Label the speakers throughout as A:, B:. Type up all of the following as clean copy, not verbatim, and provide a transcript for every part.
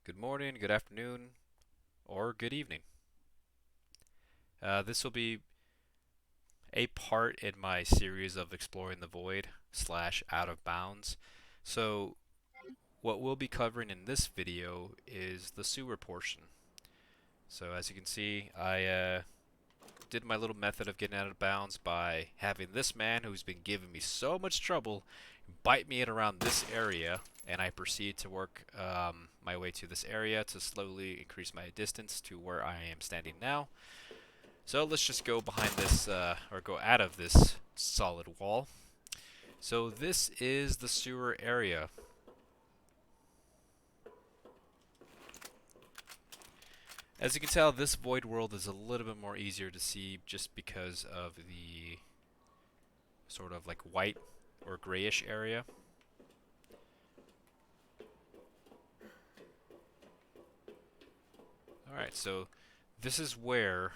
A: Good morning, good afternoon, or good evening. This will be a part in my series of exploring the void slash out of bounds. So, what we'll be covering in this video is the sewer portion. So, as you can see, I did my little method of getting out of bounds by having this man who's been giving me so much trouble bite me in around this area, and I proceed to work my way to this area to slowly increase my distance to where I am standing now. So let's just go behind this, or go out of this solid wall. So this is the sewer area. As you can tell, this void world is a little bit more easier to see just because of the sort of like white or grayish area. Alright, so this is where,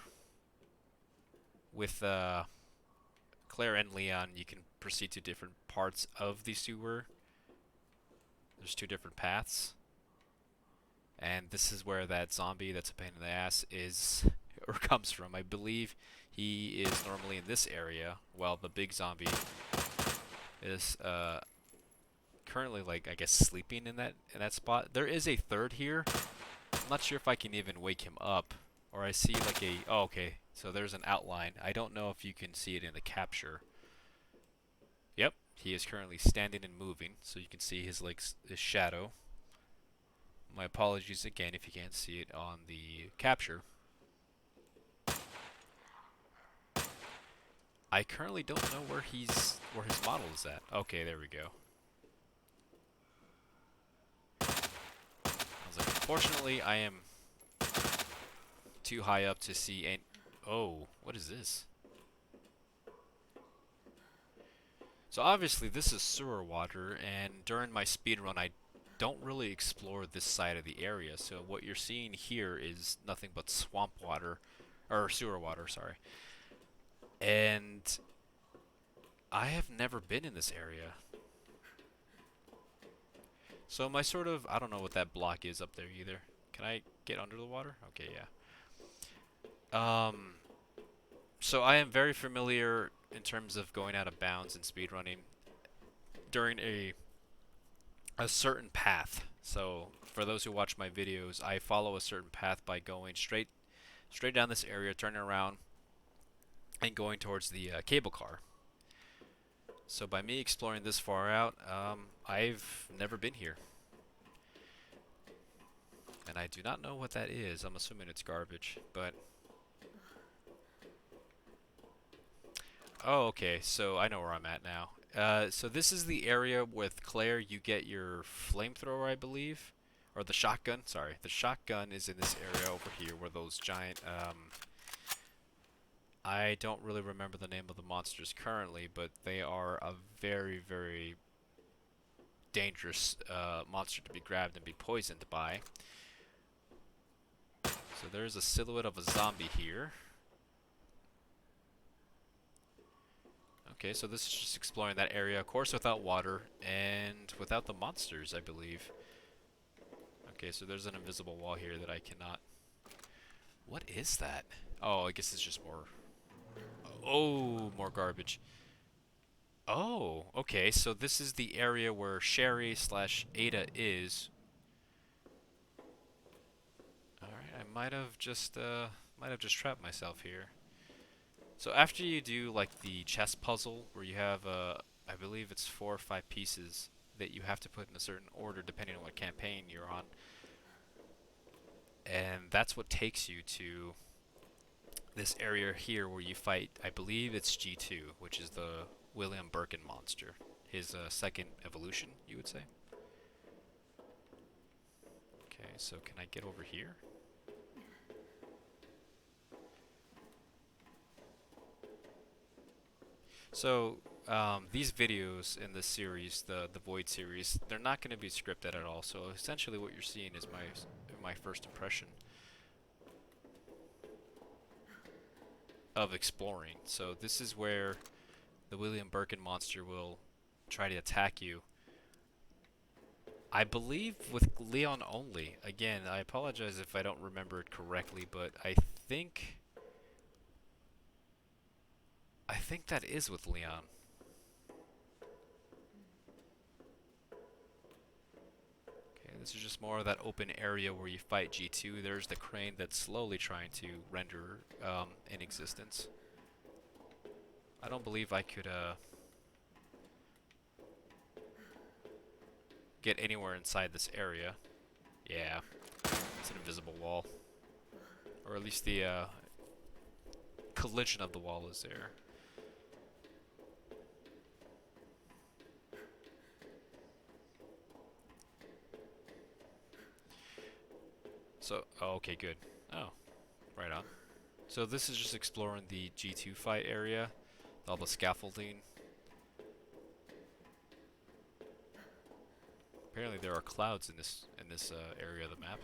A: with Claire and Leon, you can proceed to different parts of the sewer. There's two different paths. And this is where that zombie that's a pain in the ass is, or comes from. I believe he is normally in this area, while the big zombie is currently, like, I guess, sleeping in that spot. There is a third here. I'm not sure if I can even wake him up, or I see like a, oh, okay, so there's an outline. I don't know if you can see it in the capture. Yep, he is currently standing and moving, so you can see his legs, his shadow. My apologies again if you can't see it on the capture. I currently don't know where his model is at. Okay, there we go. I was like, unfortunately, I am too high up to see any. Oh, what is this? So obviously this is sewer water, and during my speed run I don't really explore this side of the area. So what you're seeing here is nothing but swamp water, or sewer water, sorry. And I have never been in this area. So my sort of, I don't know what that block is up there either. Can I get under the water? Okay, yeah. So I am very familiar in terms of going out of bounds and speedrunning during a certain path. So for those who watch my videos, I follow a certain path by going straight down this area, turning around, and going towards the cable car. So by me exploring this far out, I've never been here. And I do not know what that is. I'm assuming it's garbage, but... Oh, okay, so I know where I'm at now. So this is the area with Claire. You get your flamethrower, I believe. Or the shotgun, sorry. The shotgun is in this area over here where those giant, I don't really remember the name of the monsters currently, but they are a very, very dangerous monster to be grabbed and be poisoned by. So there's a silhouette of a zombie here. Okay, so this is just exploring that area, of course without water, and without the monsters, I believe. Okay, so there's an invisible wall here that I cannot... What is that? Oh, I guess it's just more... Oh, more garbage. Oh, okay, so this is the area where Sherry slash Ada is. Alright, I might have just trapped myself here. So after you do like the chess puzzle where you have I believe it's 4 or 5 pieces that you have to put in a certain order depending on what campaign you're on. And that's what takes you to this area here where you fight, I believe it's G2, which is the William Birkin monster. His second evolution, you would say. Okay, so can I get over here? So, these videos in this series, the Void series, they're not going to be scripted at all. So essentially what you're seeing is my first impression of exploring. So this is where the William Birkin monster will try to attack you. I believe with Leon only. Again, I apologize if I don't remember it correctly, but think I think that is with Leon. Okay, this is just more of that open area where you fight G2. There's the crane that's slowly trying to render in existence. I don't believe I could get anywhere inside this area. Yeah, it's an invisible wall. Or at least the collision of the wall is there. So, oh, okay, good. Oh, right on. So this is just exploring the G2 fight area, all the scaffolding. Apparently there are clouds in this area of the map.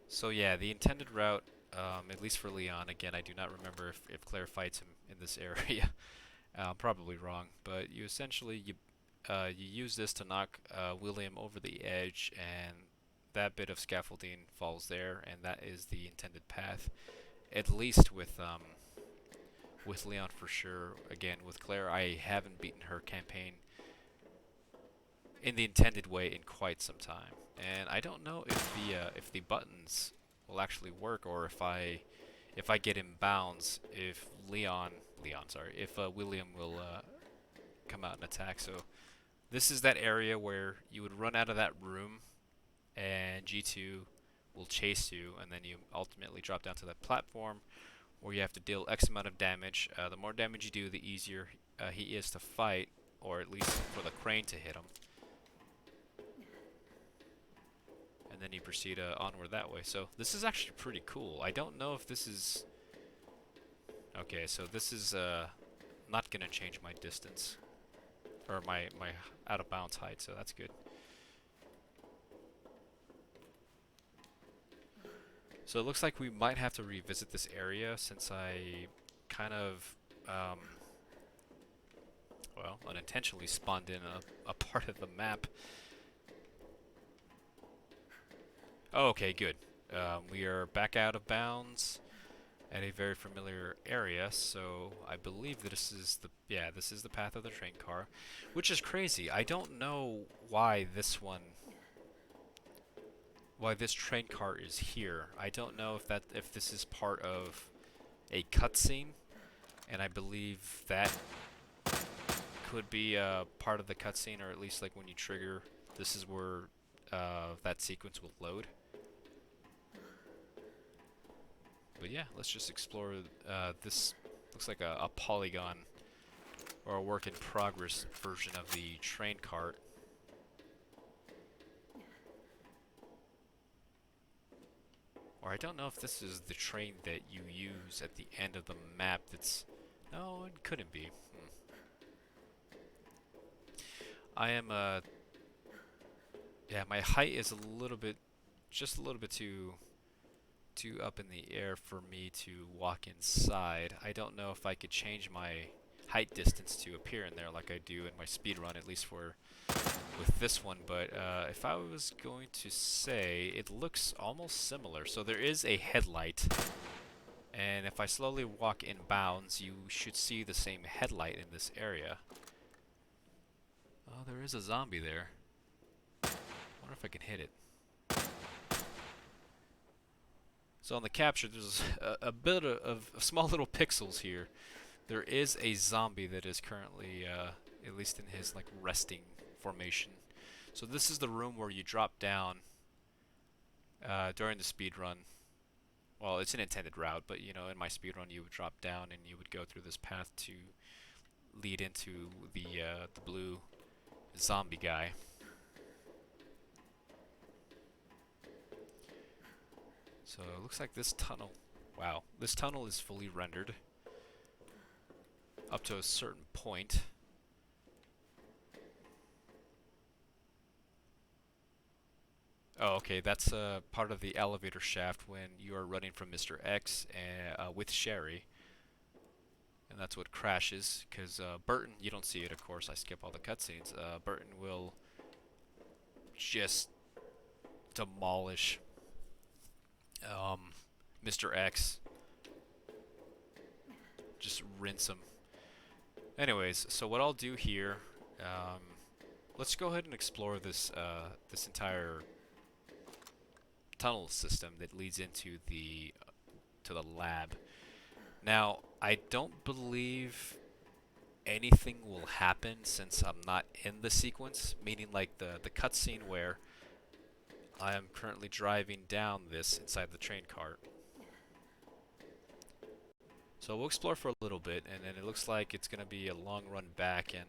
A: So yeah, the intended route, at least for Leon, again, I do not remember if Claire fights him in this area. Probably wrong, but you essentially you use this to knock William over the edge, and that bit of scaffolding falls there, and that is the intended path. At least with Leon for sure. Again, with Claire, I haven't beaten her campaign in the intended way in quite some time, and I don't know if the buttons will actually work, or if I get in bounds, if if William will come out and attack. So this is that area where you would run out of that room, and G2 will chase you, and then you ultimately drop down to that platform where you have to deal X amount of damage. The more damage you do, the easier he is to fight, or at least for the crane to hit him. And then you proceed onward that way. So this is actually pretty cool. I don't know if this is... Okay, so this is not going to change my distance. Or my out of bounds height, so that's good. So it looks like we might have to revisit this area, since I kind of, well, unintentionally spawned in a part of the map. Oh, okay, good. We are back out of bounds at a very familiar area, so I believe that this is the path of the train car, which is crazy. I don't know why this train car is here. I don't know if this is part of a cutscene, and I believe that could be part of the cutscene, or at least like when you trigger, this is where that sequence will load. But yeah, let's just explore. This looks like a polygon or a work in progress version of the train cart. Or I don't know if this is the train that you use at the end of the map. No, it couldn't be. I am yeah, my height is just a little bit too up in the air for me to walk inside. I don't know if I could change my height distance to appear in there like I do in my speedrun, at least with this one, but if I was going to say, it looks almost similar. So there is a headlight, and if I slowly walk in bounds, you should see the same headlight in this area. Oh, there is a zombie there. I wonder if I can hit it. So on the capture, there's a bit of small little pixels here. There is a zombie that is currently, at least in his like resting formation. So this is the room where you drop down during the speed run. Well, it's an intended route, but you know, in my speed run, you would drop down and you would go through this path to lead into the blue zombie guy. So it looks like this tunnel. Wow, this tunnel is fully rendered up to a certain point. Oh, okay, that's part of the elevator shaft when you are running from Mr. X with Sherry. and that's what crashes, because Burton, you don't see it, of course, I skip all the cutscenes, Burton will just demolish um, Mr. X, just rinse him. Anyways, so what I'll do here, um, let's go ahead and explore this entire tunnel system that leads into the to the lab. Now, I don't believe anything will happen since I'm not in the sequence, meaning like the cutscene where I am currently driving down this inside the train cart. So we'll explore for a little bit, and then it looks like it's going to be a long run back and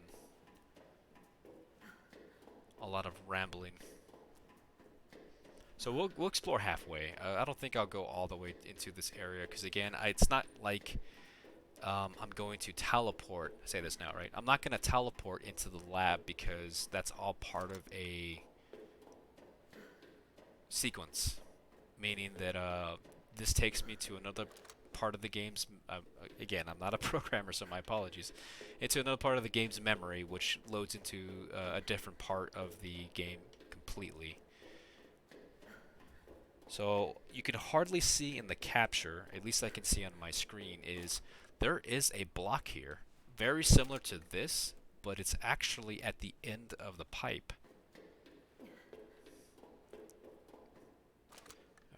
A: a lot of rambling. So we'll explore halfway. I don't think I'll go all the way into this area because again, it's not like I'm going to teleport. I say this now, right? I'm not going to teleport into the lab because that's all part of a sequence, meaning that this takes me to another part of the game's. Again, I'm not a programmer, so my apologies. Into another part of the game's memory, which loads into a different part of the game completely. So you can hardly see in the capture, at least I can see on my screen, is there is a block here, very similar to this, but it's actually at the end of the pipe.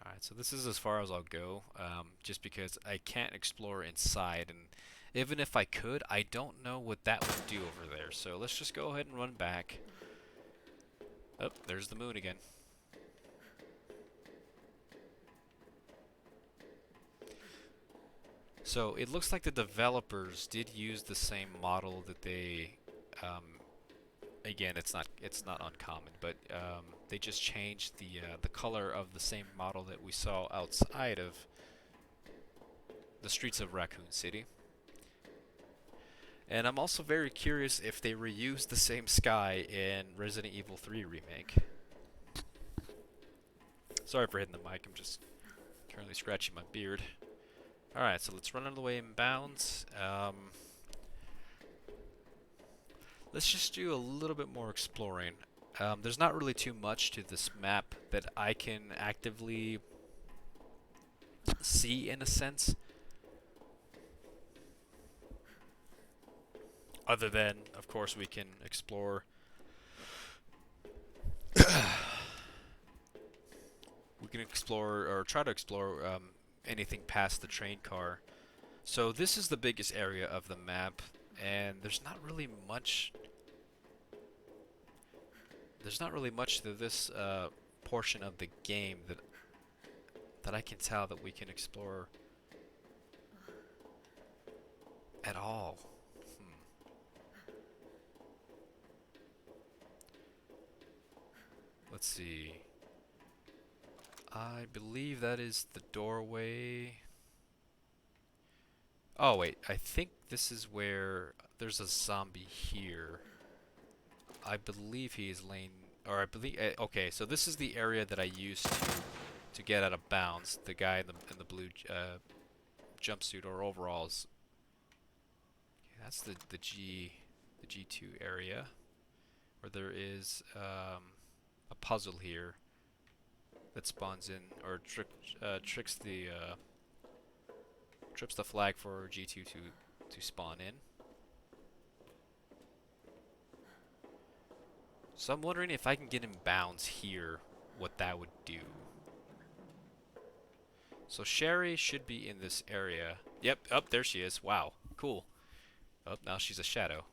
A: Alright, so this is as far as I'll go, just because I can't explore inside, and even if I could, I don't know what that would do over there. So let's just go ahead and run back. Oh, there's the moon again. So it looks like the developers did use the same model that they, again, it's not uncommon, but they just changed the color of the same model that we saw outside of the streets of Raccoon City. And I'm also very curious if they reused the same sky in Resident Evil 3 Remake. Sorry for hitting the mic, I'm just currently scratching my beard. Alright, so let's run out of the way in bounds. Let's just do a little bit more exploring. There's not really too much to this map that I can actively see in a sense. Other than, of course, we can explore. We can explore, or try to explore, anything past the train car. So this is the biggest area of the map, and there's not really much. There's not really much to this portion of the game that I can tell that we can explore at all. Let's see. I believe that is the doorway. Oh wait, I think this is where there's a zombie here. I believe he is laying, or I believe. Okay, so this is the area that I used to get out of bounds. The guy in the blue jumpsuit or overalls. Okay, that's the G2 area, where there is a puzzle here that spawns in or trips the flag for G2 to spawn in. So I'm wondering if I can get in bounds here, what that would do. So Sherry should be in this area. Yep, up there she is. Wow, cool. Oh, now she's a shadow.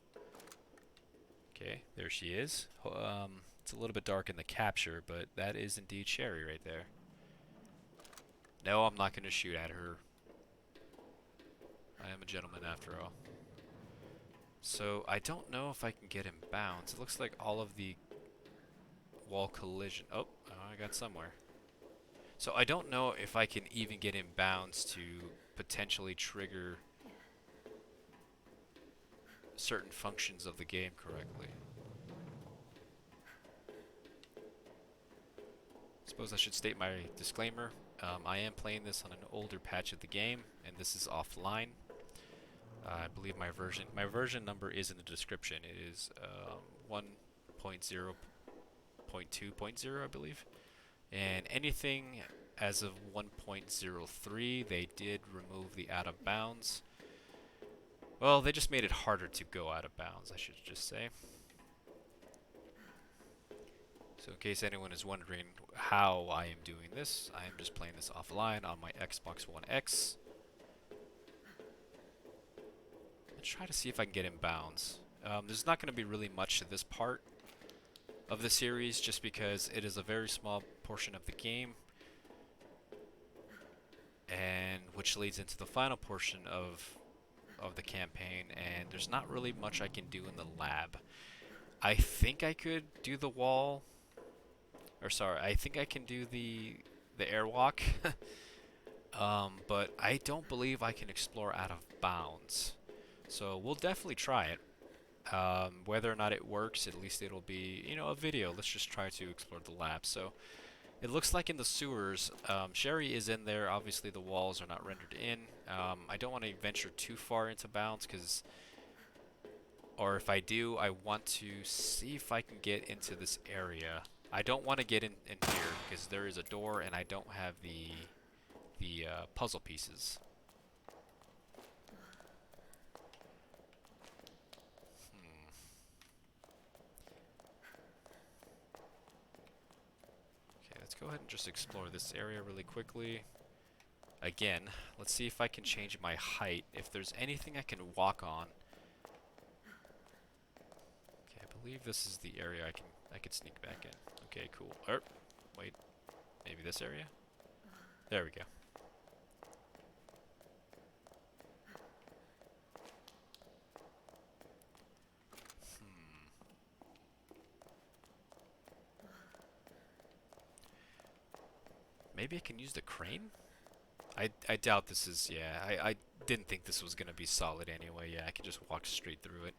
A: Okay, there she is. It's a little bit dark in the capture, but that is indeed Sherry right there. No, I'm not going to shoot at her. I am a gentleman after all. So I don't know if I can get in bounds. It looks like all of the wall collision. Oh, I got somewhere. So I don't know if I can even get in bounds to potentially trigger certain functions of the game correctly. Suppose I should state my disclaimer. I am playing this on an older patch of the game, and this is offline. I believe my version number is in the description. It is 1.0.2.0, I believe. And anything as of 1.03, they did remove the out of bounds. Well, they just made it harder to go out of bounds, I should just say. So in case anyone is wondering how I am doing this, I am just playing this offline on my Xbox One X. Let's try to see if I can get in bounds. There's not going to be really much to this part of the series just because it is a very small portion of the game, and which leads into the final portion of the campaign, and there's not really much I can do in the lab. I think I could do the wall, or sorry, I think I can do the airwalk, but I don't believe I can explore out of bounds. So we'll definitely try it. Whether or not it works, at least it'll be, you know, a video. Let's just try to explore the lab. So it looks like in the sewers, Sherry is in there. Obviously the walls are not rendered in. I don't want to venture too far into bounds because, or if I do, I want to see if I can get into this area. I don't want to get in here because there is a door and I don't have the puzzle pieces. Let's go ahead and just explore this area really quickly. Again, let's see if I can change my height, if there's anything I can walk on. Okay, I believe this is the area I can sneak back in. Okay, cool. Wait, maybe this area? There we go. Maybe I can use the crane? I doubt this is, yeah, I didn't think this was going to be solid anyway. Yeah, I can just walk straight through it.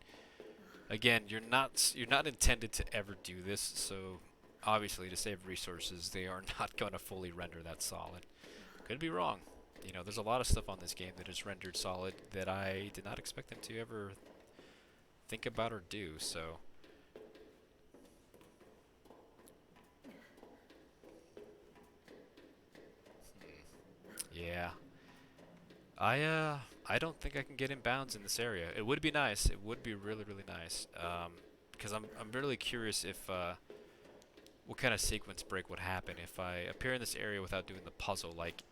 A: Again, you're not intended to ever do this, so obviously to save resources, they are not going to fully render that solid. Could be wrong. You know, there's a lot of stuff on this game that is rendered solid that I did not expect them to ever think about or do, so yeah. I don't think I can get in bounds in this area. It would be nice. It would be really, really nice. Because I'm really curious if what kind of sequence break would happen if I appear in this area without doing the puzzle. Like,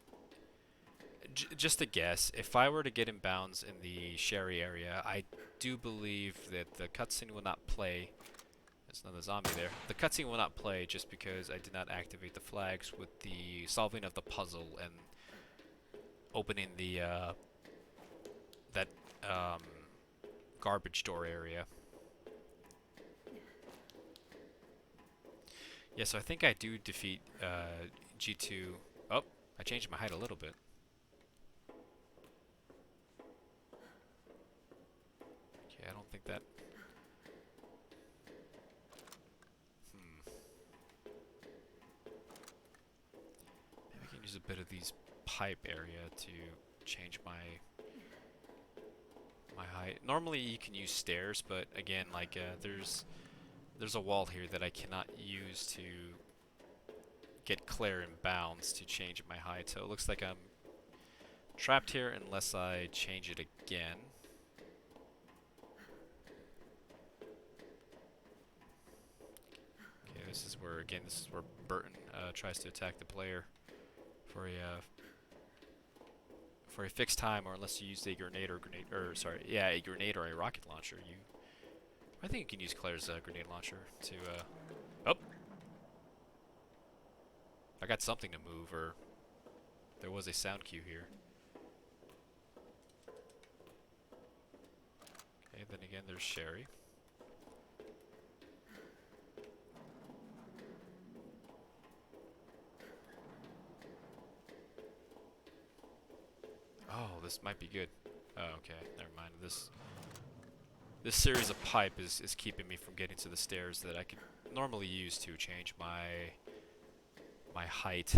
A: just a guess, if I were to get in bounds in the Sherry area, I do believe that the cutscene will not play. There's another zombie there. The cutscene will not play just because I did not activate the flags with the solving of the puzzle and opening the that garbage door area. Yeah, so I think I do defeat G2. Oh, I changed my height a little bit. Okay, I don't think that. Maybe I can use a bit of these pipe area to change my height. Normally you can use stairs, but again, like there's a wall here that I cannot use to get Claire in bounds to change my height. So it looks like I'm trapped here unless I change it again. Okay, this is where Burton tries to attack the player for a fixed time, or unless you use a grenade or a grenade or a rocket launcher. I think you can use Claire's grenade launcher to. Oh, I got something to move, or there was a sound cue here. Okay, then again, there's Sherry. Oh, this might be good. Oh, okay, never mind. This series of pipe is keeping me from getting to the stairs that I could normally use to change my height.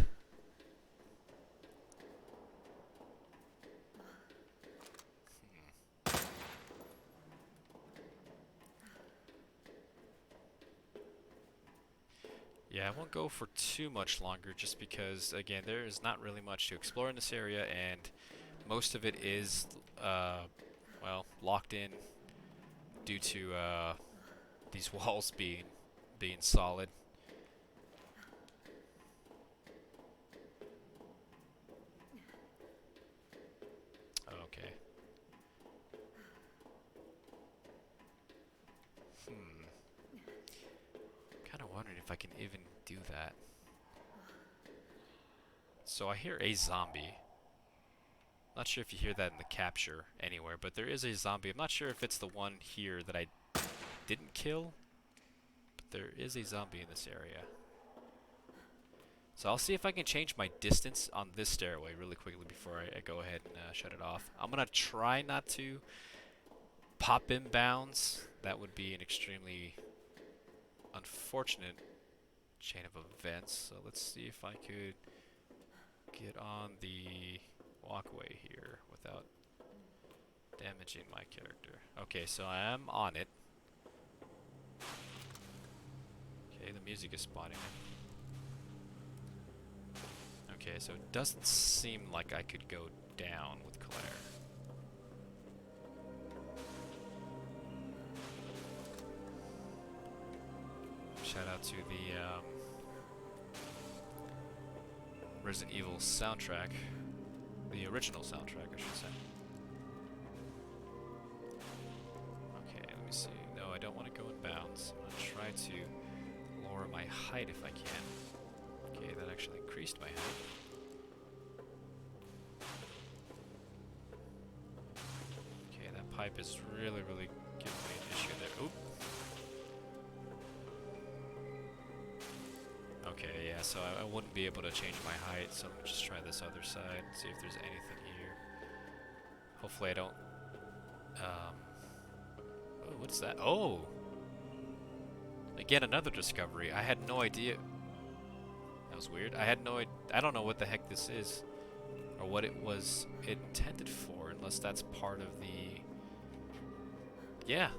A: Yeah, I won't go for too much longer just because, again, there is not really much to explore in this area, and most of it is, well, locked in due to these walls being solid. Okay. Kind of wondering if I can even do that. So I hear a zombie. Not sure if you hear that in the capture anywhere, but there is a zombie. I'm not sure if it's the one here that I didn't kill, but there is a zombie in this area. So I'll see if I can change my distance on this stairway really quickly before I go ahead and shut it off. I'm going to try not to pop inbounds. That would be an extremely unfortunate chain of events. So let's see if I could get on the walkway here without damaging my character. Okay, so I am on it. Okay, the music is spawning in. Okay, so it doesn't seem like I could go down with Claire. Shout out to the Resident Evil soundtrack. The original soundtrack, I should say. Okay, let me see. No, I don't want to go in bounds. I'm going to try to lower my height if I can. Okay, that actually increased my height. Okay, that pipe is really giving me an issue there. Oop. Okay, yeah, so I wouldn't be able to change my height, so let me just try this other side, see if there's anything here. Hopefully I don't, oh, what's that? Oh! Again, another discovery. I had no idea. That was weird. I don't know what the heck this is, or what it was intended for, unless that's part of the... Yeah,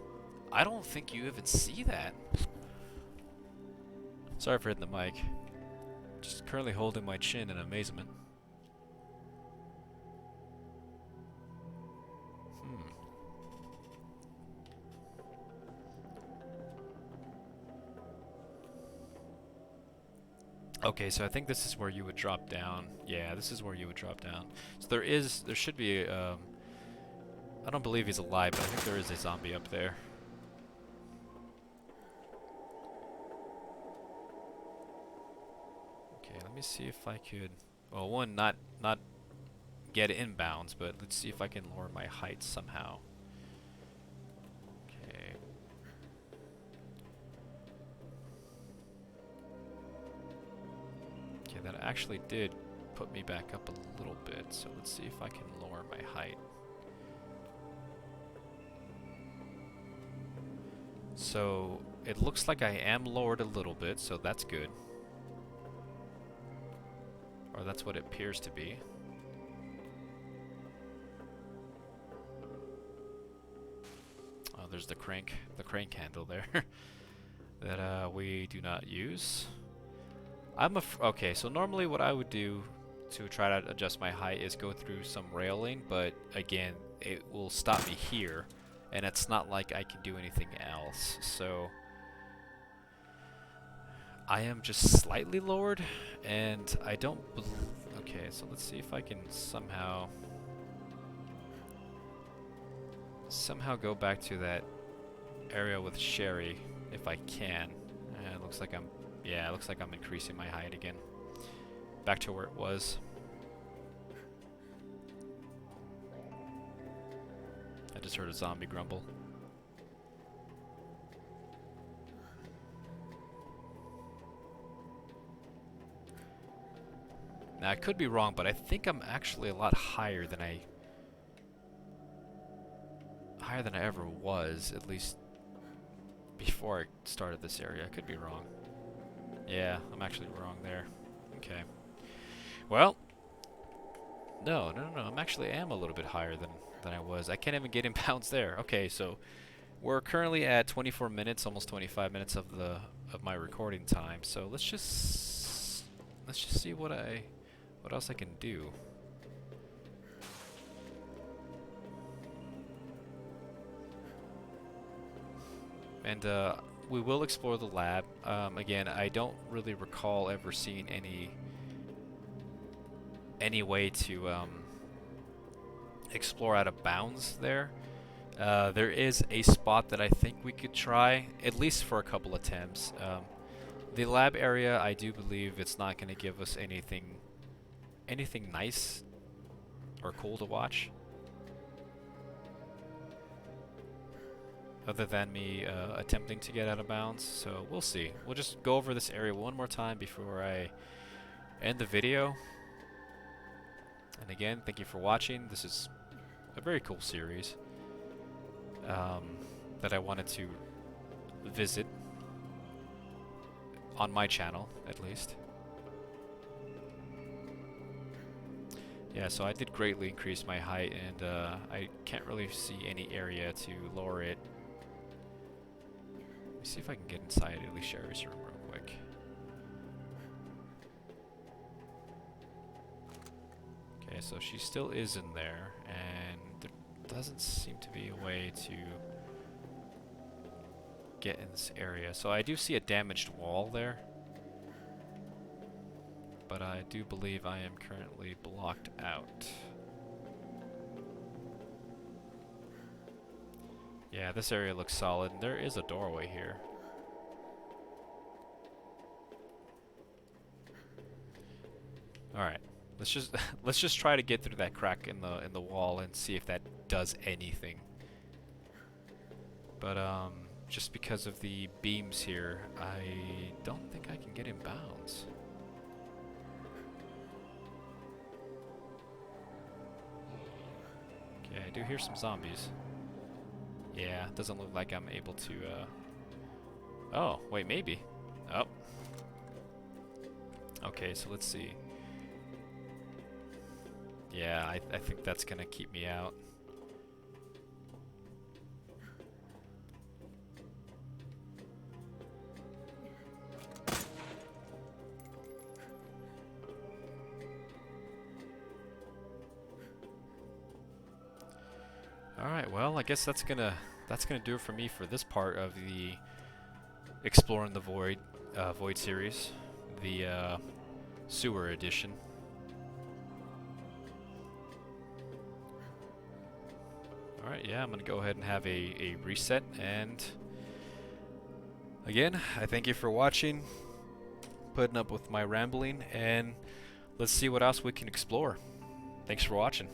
A: I don't think you even see that. Sorry for hitting the mic. Just currently holding my chin in amazement. Okay, so I think this is where you would drop down. Yeah, this is where you would drop down. So there should be a, I don't believe he's alive, but I think there is a zombie up there. Okay, let me see if I could, well, one, not get inbounds, but let's see if I can lower my height somehow. Okay. Okay, that actually did put me back up a little bit, so let's see if I can lower my height. So it looks like I am lowered a little bit, so that's good. Or that's what it appears to be. Oh, there's the crank handle there that we do not use. Okay, so normally what I would do to try to adjust my height is go through some railing, but again, it will stop me here, and it's not like I can do anything else. So I am just slightly lowered, and I don't okay, so let's see if I can somehow go back to that area with Sherry, if I can. It looks like it looks like I'm increasing my height again. Back to where it was. I just heard a zombie grumble. Now, I could be wrong, but I think I'm actually a lot higher than I ever was, at least before I started this area. I could be wrong. Yeah, I'm actually wrong there. Okay. Well, no, I'm actually am a little bit higher than I was. I can't even get inbounds there. Okay, so we're currently at 24 minutes, almost 25 minutes of the of my recording time. So let's just see what else I can do. And we will explore the lab. Again, I don't really recall ever seeing any way to explore out of bounds there. There is a spot that I think we could try, at least for a couple attempts. The lab area, I do believe it's not going to give us anything nice or cool to watch, other than me attempting to get out of bounds. So we'll see. We'll just go over this area one more time before I end the video. And again, thank you for watching. This is a very cool series that I wanted to visit on my channel, at least. Yeah, so I did greatly increase my height, and I can't really see any area to lower it. Let me see if I can get inside at least Sherry's room real quick. Okay, so she still is in there, and there doesn't seem to be a way to get in this area. So I do see a damaged wall there, but I do believe I am currently blocked out. Yeah, this area looks solid, and there is a doorway here. Alright, let's just try to get through that crack in the wall and see if that does anything. But just because of the beams here, I don't think I can get in bounds. Okay, I do hear some zombies. Yeah, doesn't look like I'm able to, oh, wait, maybe. Oh. Okay, so let's see. Yeah, I think that's gonna keep me out. Alright, well, I guess that's gonna do it for me for this part of the Exploring the Void series, the sewer edition. Alright, yeah, I'm gonna go ahead and have a reset, and again, I thank you for watching, putting up with my rambling, and let's see what else we can explore. Thanks for watching.